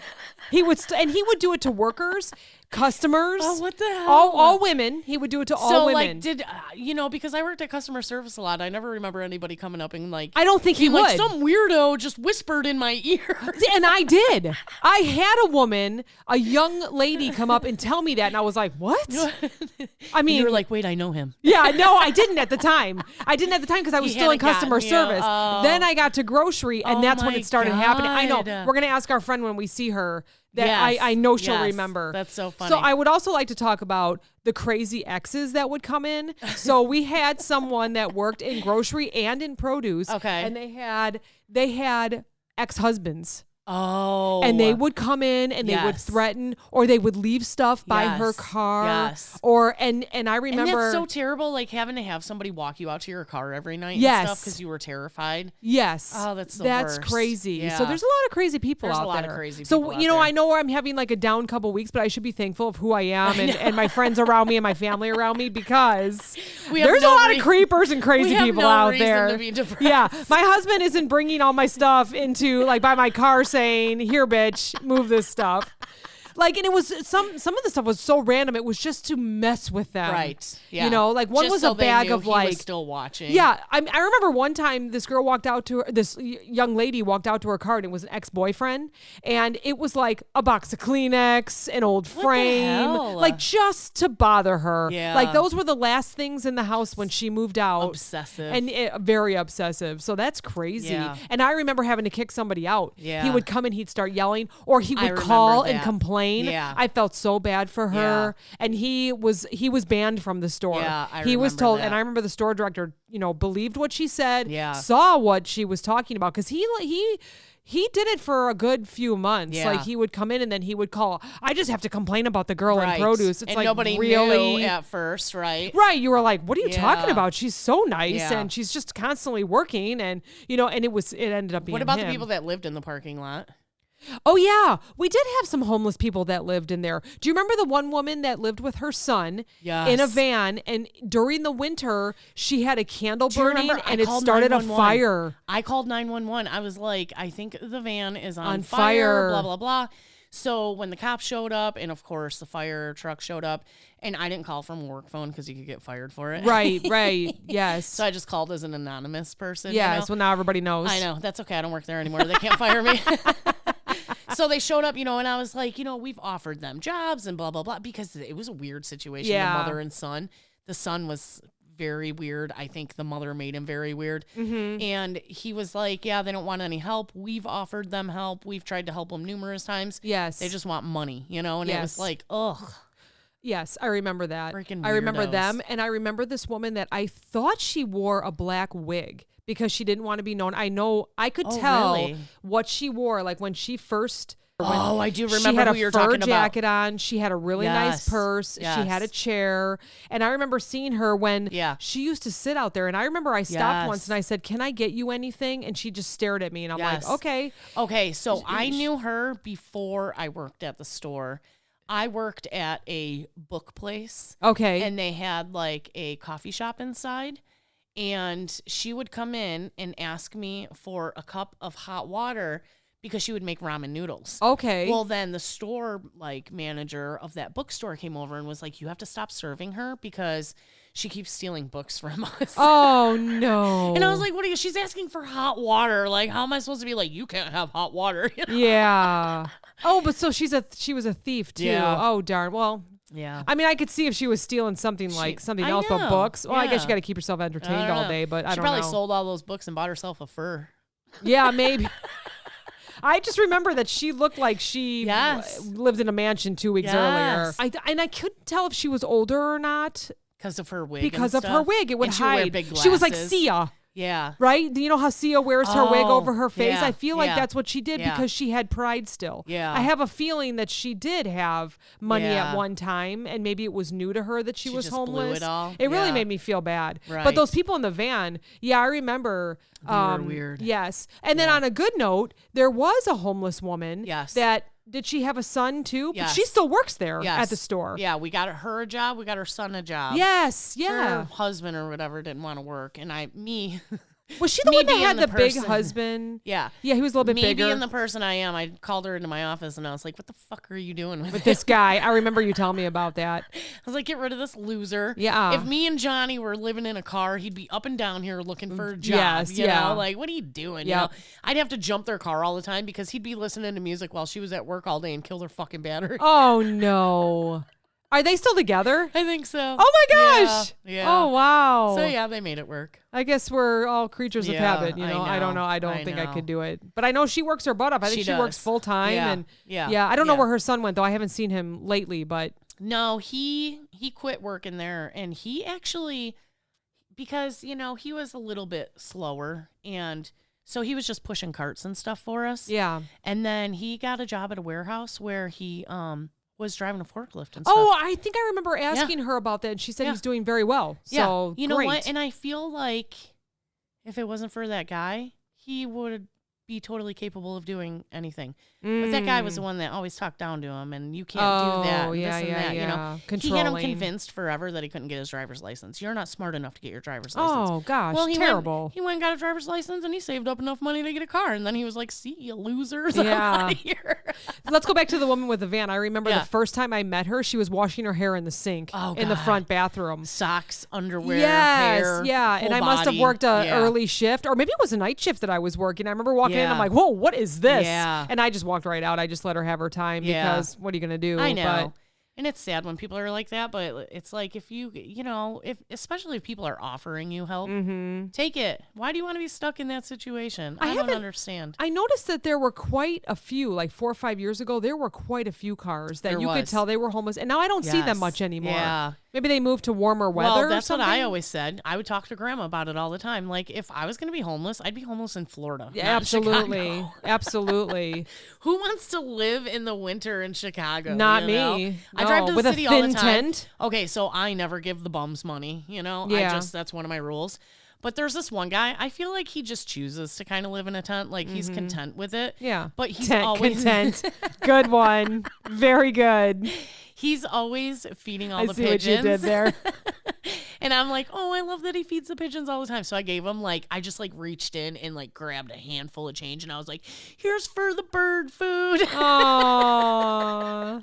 He would, and he would do it to workers, customers. Oh, what the hell? All women. He would do it to all women. So, like, because I worked at customer service a lot, I never remember anybody coming up and like. I don't think he being like, would. some weirdo just whispered in my ear. And I did. I had a young lady come up and tell me that, and I was like, what? I mean, you were like, wait, I know him. Yeah, no, I didn't at the time. I didn't at the time because I was still in hadn't customer gotten you. service. Oh. Then I got to grocery, and Oh that's when my it started happening. I know. God. We're going to ask our friend when we see her that Yes, I know she'll yes. remember. That's so funny. So I would also like to talk about the crazy exes that would come in. So we had someone that worked in grocery and in produce. Okay. And they had ex-husbands. Oh. And they would come in and they would Yes. threaten, or they would leave stuff by Yes. her car. Yes. Or and I remember And that's so terrible, like having to have somebody walk you out to your car every night Yes. and stuff because you were terrified. Yes. Oh, that's the That's worst. crazy. Yeah. So there's a lot of crazy people There's out a lot there. of crazy so people out you know, there. I know I'm having like a down couple weeks, but I should be thankful of who I am and my friends around me and my family around me because there's a lot of creepers and crazy people out there. To be depressed. Yeah, my husband isn't bringing all my stuff into like by my car saying, "Here, bitch, move this stuff." Like, and it was some of the stuff was so random. It was just to mess with them, Right. Yeah. You know, like one Just was so a they bag knew of he like was still watching. Yeah, I remember one time this girl walked out to her, this young lady walked out to her car and it was an ex-boyfriend, and it was like a box of Kleenex, an old frame, hell? like just to bother her. Yeah. Like those were the last things in the house when she moved out. Obsessive. And very obsessive. So that's crazy. Yeah. And I remember having to kick somebody out. Yeah. He would come and he'd start yelling, or he I would call remember and that. complain. Yeah. I felt so bad for her. And he was banned from the store. Yeah, I he was remember told, that. and I remember the store director, believed what she said, Yeah. saw what she was talking about, because he did it for a good few months. Yeah. Like he would come in and then he would call, I just have to complain about the girl Right. in produce. It's and like, nobody really? knew at first, right? Right. You were like, what are you talking Yeah. about? She's so nice Yeah. and she's just constantly working. And, and it ended up being What about him. the people that lived in the parking lot? Oh, yeah. We did have some homeless people that lived in there. Do you remember the one woman that lived with her son Yes. in a van? And during the winter, she had a candle Do you burning remember? I and it called started a 911. fire. I called 911. I was like, I think the van is on fire. blah, blah, blah. So when the cops showed up, and of course the fire truck showed up, and I didn't call from work phone because you could get fired for it. Right. Yes. So I just called as an anonymous person. Yeah, you know? so now everybody knows. I know. That's okay. I don't work there anymore. They can't fire me. So they showed up, and I was like, we've offered them jobs and blah, blah, blah, because it was a weird situation. Yeah. The mother and son. The son was very weird. I think the mother made him very weird. Mm-hmm. And he was like, yeah, they don't want any help. We've offered them help. We've tried to help them numerous times. Yes. They just want money, And it Yes. was like, ugh. Yes, I remember that. Freaking I remember weirdos. them. And I remember this woman that I thought she wore a black wig because she didn't want to be known. I know I could Oh, tell really? what she wore. Like when she first Oh, I do remember she had who you're a fur talking about. jacket on. She had a really nice purse. Yes. She had a chair. And I remember seeing her when she used to sit out there. And I remember I stopped once and I said, "Can I get you anything?" And she just stared at me. And I'm like, okay. Okay, so I knew her before I worked at the store. I worked at a book place. Okay. And they had like a coffee shop inside. And she would come in and ask me for a cup of hot water because she would make ramen noodles. Okay. Well, then the store like manager of that bookstore came over and was like, "You have to stop serving her because she keeps stealing books from us." Oh no. And I was like, "What are you? She's asking for hot water. Like, how am I supposed to be like, you can't have hot water?" You know? Yeah. Oh, but so she was a thief too. Yeah. Oh darn. Well, yeah. I mean, I could see if she was stealing something something I else, but know. books. Well, I guess Yeah. you got to keep yourself entertained all day. But I She don't know. probably sold all those books and bought herself a fur. Yeah, maybe. I just remember that she looked like she lived in a mansion 2 weeks earlier. I couldn't tell if she was older or not because of her wig. Because of her wig, it would and she would wear hide. big glasses. She was like Sia. Yeah. Right? Do you know how Sia wears her wig over her face? yeah, I feel like that's what she did yeah. because she had pride still. Yeah. I have a feeling that she did have money at one time and maybe it was new to her that she was just homeless. blew it all. It really Yeah. made me feel bad. Right. But those people in the van, I remember. They were weird. Yes. And then on a good note, there was a homeless woman that did she have a son too? Yes. But she still works there Yes. at the store. Yeah, we got her a job. We got her son a job. Yes. Yeah. Her husband or whatever didn't want to work. And Was she the me one that being had the the big person- husband? Yeah. Yeah, he was a little bit Me bigger. being the person I am, I called her into my office and I was like, "What the fuck are you doing with This guy. I remember you telling me about that. I was like, "Get rid of this loser." Yeah. If me and Johnny were living in a car, he'd be up and down here looking for a job. Yes, you yeah. know, like, what are you doing? You Yep. know, I'd have to jump their car all the time because he'd be listening to music while she was at work all day and kill their fucking battery. Oh no. Are they still together? I think so. Oh my gosh. Yeah. Oh wow. So yeah, they made it work. I guess we're all creatures of Yeah, habit, you know. I I don't know. know. I don't I think I know. could do it. But I know she works her butt off. I think She she works does. full time Yeah. and Yeah. I don't know Yeah. where her son went though. I haven't seen him lately, but No, he quit working there and he actually, because, you know, he was a little bit slower and so he was just pushing carts and stuff for us. yeah. And then he got a job at a warehouse where he was driving a forklift and stuff. Oh, I think I remember asking her about that and she said Yeah. he's doing very well. yeah. So You know great. what? And I feel like if it wasn't for that guy, he would be totally capable of doing anything. But that guy was the one that always talked down to him, and you can't do that. And yeah, this and yeah, that, yeah. You know, he had him Controlling. convinced forever that he couldn't get his driver's license. You're not smart enough to get your driver's license. Oh gosh, Well, he terrible. He went and got a driver's license, and he saved up enough money to get a car. And then he was like, "See you losers, I'm Yeah. out of here." Let's go back to the woman with the van. I remember Yeah. the first time I met her, she was washing her hair in the sink in the God. front bathroom. Socks, underwear, Yes, hair, yeah. And whole I must have body. worked a Yeah. early shift, or maybe it was a night shift that I was working. I remember walking in, I'm Yeah. like, whoa, what is this? Yeah. And I just walked right out. I just let her have her time because what are you going to do? I know. But And it's sad when people are like that, but it's like if you know, especially if people are offering you help, take it. Why do you want to be stuck in that situation? I don't haven't- understand. I noticed that there were quite a few, like 4 or 5 years ago, there were quite a few cars that There you could was. tell they were homeless. And now I don't see them Yes. much anymore. Yeah. Maybe they moved to warmer weather Well, or that's what something. I always said. I would talk to grandma about it all the time. Like, if I was going to be homeless, I'd be homeless in Florida. Yeah, not in absolutely. Chicago. Absolutely. Who wants to live in the winter in Chicago? Not you know? me. I drive to the with city a all thin the time. tent. Okay, so I never give the bums money, you know? Yeah. That's one of my rules. But there's this one guy, I feel like he just chooses to kind of live in a tent. Like, he's content with it. Yeah. But he's Tent, always content. Good one. Very good. He's always feeding all I the see pigeons. what you did there. And I'm like, oh, I love that he feeds the pigeons all the time. So I gave him I just reached in and grabbed a handful of change. And I was like, here's for the bird food. Aww.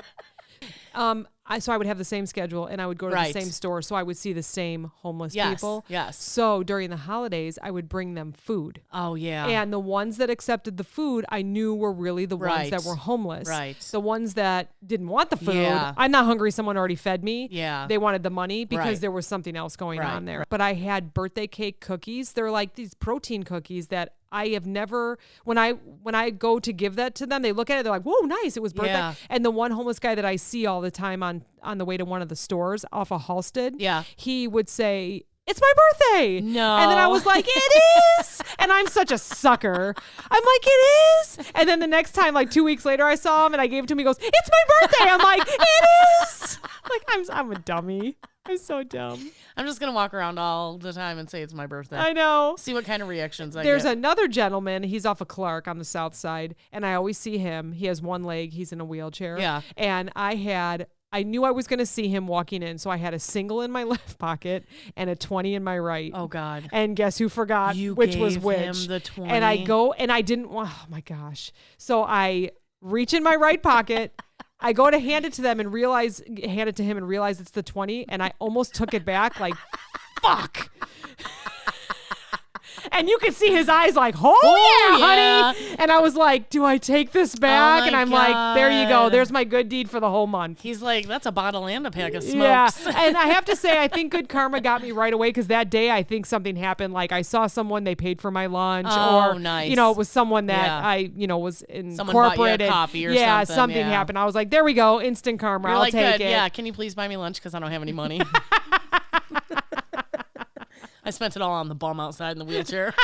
So I would have the same schedule and I would go to Right. the same store. So I would see the same homeless Yes, people. yes. So during the holidays, I would bring them food. Oh, yeah. And the ones that accepted the food, I knew were really the ones Right. that were homeless. Right. The ones that didn't want the food, Yeah. I'm not hungry, someone already fed me. Yeah. They wanted the money because Right. there was something else going Right, on there. But I had birthday cake cookies. They're like these protein cookies that I have never, when I go to give that to them, they look at it, they're like, whoa, nice, it was birthday. Yeah. And the one homeless guy that I see all the time on the way to one of the stores off of Halsted, Yeah. he would say, it's my birthday. No. And then I was like, it is. And I'm such a sucker. I'm like, it is. And then the next time, like 2 weeks later, I saw him and I gave it to him. He goes, it's my birthday. I'm like, it is. Like, I'm a dummy. I'm so dumb. I'm just going to walk around all the time and say it's my birthday. I know. See what kind of reactions I get. There's another gentleman. He's off of Clark on the south side. And I always see him. He has one leg. He's in a wheelchair. Yeah. And I knew I was going to see him walking in. So I had a single in my left pocket and a 20 in my right. Oh, God. And guess who forgot which was which? Him the 20. And I go and I didn't want, oh my gosh. So I reach in my right pocket. I go to hand it to him and realize it's the 20. And I almost took it back like, fuck. And you could see his eyes like, oh yeah, honey. And I was like, do I take this back? And I'm like, there you go. There's my good deed for the whole month. He's like, that's a bottle and a pack of smokes. Yeah. And I have to say, I think good karma got me right away because that day I think something happened. Like I saw someone, they paid for my lunch. Or, nice. You know, it was someone that I, was in someone corporate. Bought you a coffee or something happened. I was like, there we go. Instant karma. You're I'll like, take good. it. Yeah. Can you please buy me lunch? Because I don't have any money. I spent it all on the bum outside in the wheelchair.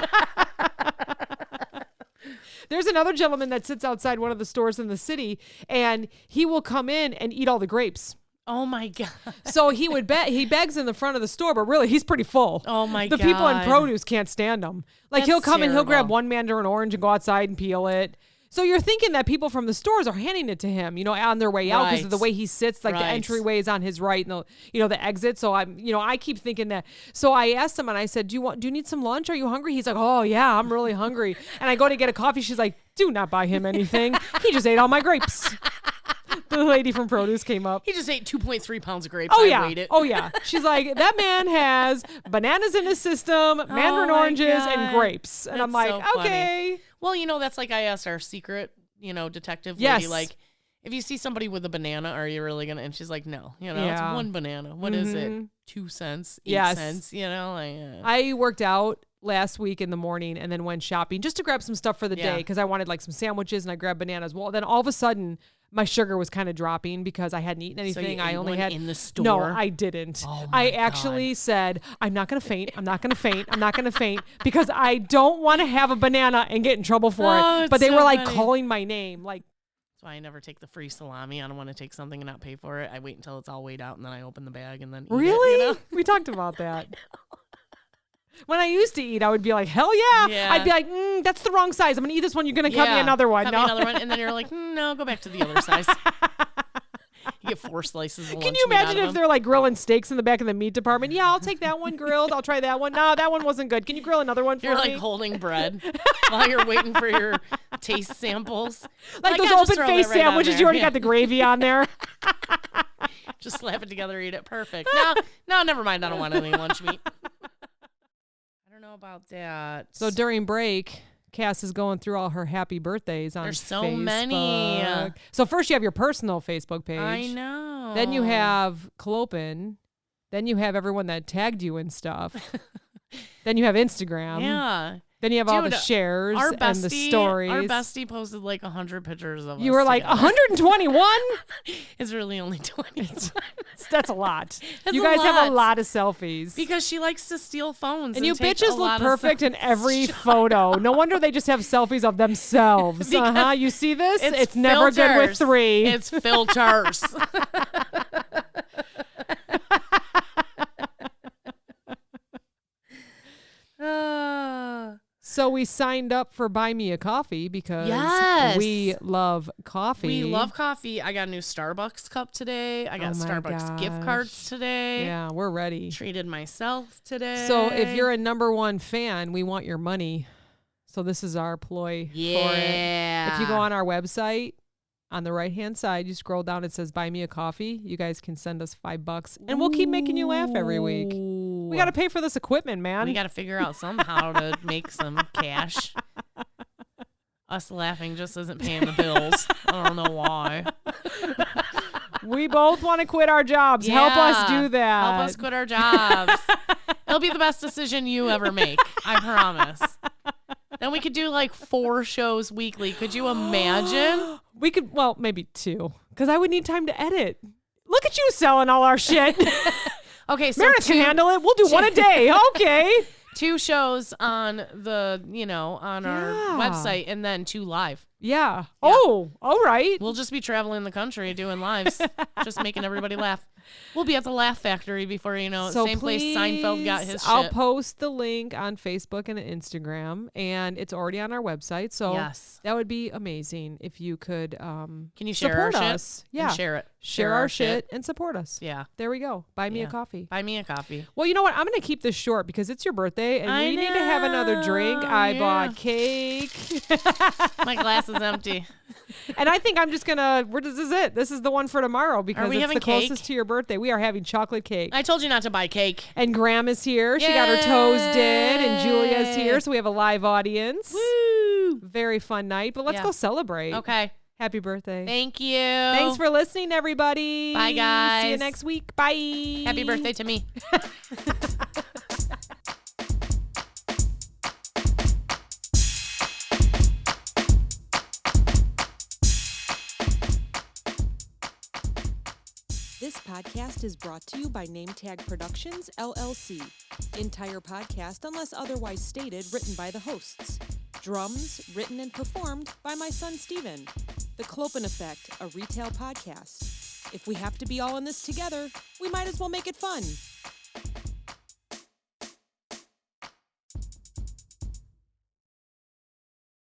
There's another gentleman that sits outside one of the stores in the city, and he will come in and eat all the grapes. Oh, my God. So he begs in the front of the store, but really, he's pretty full. Oh, my God. The people in produce can't stand him. Like, he'll come and he'll grab one mandarin orange and go outside and peel it. So you're thinking that people from the stores are handing it to him, on their way out because of the way he sits, like the entryway is on his right and the exit. So I keep thinking that. So I asked him and I said, do you need some lunch? Are you hungry? He's like, oh yeah, I'm really hungry. And I go to get a coffee. She's like, do not buy him anything. He just ate all my grapes. The lady from produce came up. He just ate 2.3 pounds of grapes. Oh, I yeah. weighed it. Oh, yeah. She's like, that man has bananas in his system, mandarin oranges, and grapes. And I'm like, so okay. Well, that's like I asked our secret, detective lady, like, if you see somebody with a banana, are you really going to? And she's like, no. It's one banana. What is it? 2 cents? 8 cents? I worked out last week in the morning and then went shopping just to grab some stuff for the day because I wanted like some sandwiches and I grabbed bananas. Well, then all of a sudden my sugar was kind of dropping because I hadn't eaten anything. So you I only had in the store. No, I didn't. Oh I actually said, I'm not going to faint. I'm not going to faint. I'm not going to faint because I don't want to have a banana and get in trouble for it. But they were like calling my name. Like, that's why I never take the free salami. I don't want to take something and not pay for it. I wait until it's all weighed out and then I open the bag and then eat really? it, We talked about that. When I used to eat, I would be like, hell yeah. I'd be like, that's the wrong size. I'm going to eat this one. You're going to cut me another one. Cut me another one. And then you're like, no, go back to the other size. You get 4 slices of Can you imagine if they're like grilling steaks in the back of the meat department? Yeah, I'll take that one grilled. I'll try that one. No, that one wasn't good. Can you grill another one for me? You're like holding bread while you're waiting for your taste samples. Like those open-faced sandwiches, you already got the gravy on there. Just slap it together, eat it. Perfect. No, never mind. I don't want any lunch meat. Know about that. So during break, Cass is going through all her happy birthdays on There's so Facebook. many. So first you have your personal Facebook page. I know. Then you have Clopen. Then you have everyone that tagged you and stuff. Then you have Instagram. Yeah. Then you have all the shares and the stories. Our bestie posted like 100 pictures of us. You were like, 121? It's really only 20. That's a lot. You guys have a lot of selfies. Because she likes to steal phones. And you bitches look perfect in every photo. No wonder they just have selfies of themselves. You see this? It's never good with 3. It's filters. So we signed up for Buy Me a Coffee because we love coffee. We love coffee. I got a new Starbucks cup today. I got Starbucks gift cards today. Yeah, we're ready. Treated myself today. So if you're a #1 fan, we want your money. So this is our ploy for it. If you go on our website, on the right-hand side, you scroll down, it says Buy Me a Coffee. You guys can send us $5 and we'll keep making you laugh every week. We got to pay for this equipment, man. We got to figure out somehow to make some cash. Us laughing just isn't paying the bills. I don't know why. We both want to quit our jobs. Help us do that. Help us quit our jobs. It'll be the best decision you ever make. I promise. Then we could do like 4 shows weekly. Could you imagine? We could, maybe 2, because I would need time to edit. Look at you selling all our shit. Okay, so Meredith can handle it. We'll do one a day. Okay. 2 shows on the, on our website, and then 2 live. Yeah. Oh, all right. We'll just be traveling the country doing lives, just making everybody laugh. We'll be at the Laugh Factory before you know it. So same place Seinfeld got his I'll shit. post the link on Facebook and Instagram, and it's already on our website. So that would be amazing if you could Can you share support our us. shit? Yeah. And share it. Share our shit and support us. Yeah. There we go. Buy me a coffee. Buy me a coffee. Well, you know what? I'm going to keep this short because it's your birthday and we need to have another drink. I bought cake. My glass is empty. And I think I'm just going to, this is it. This is the one for tomorrow because it's the closest to your birthday. We are having chocolate cake. I told you not to buy cake. And Graham is here. Yay! She got her toes did. And Julia's here. So we have a live audience. Woo! Very fun night. But let's go celebrate. Okay. Happy birthday. Thank you. Thanks for listening, everybody. Bye, guys. See you next week. Bye. Happy birthday to me. This podcast is brought to you by NameTag Productions, LLC. Entire podcast, unless otherwise stated, written by the hosts. Drums, written and performed by my son, Steven. The Clopen Effect, a retail podcast. If we have to be all in this together, we might as well make it fun.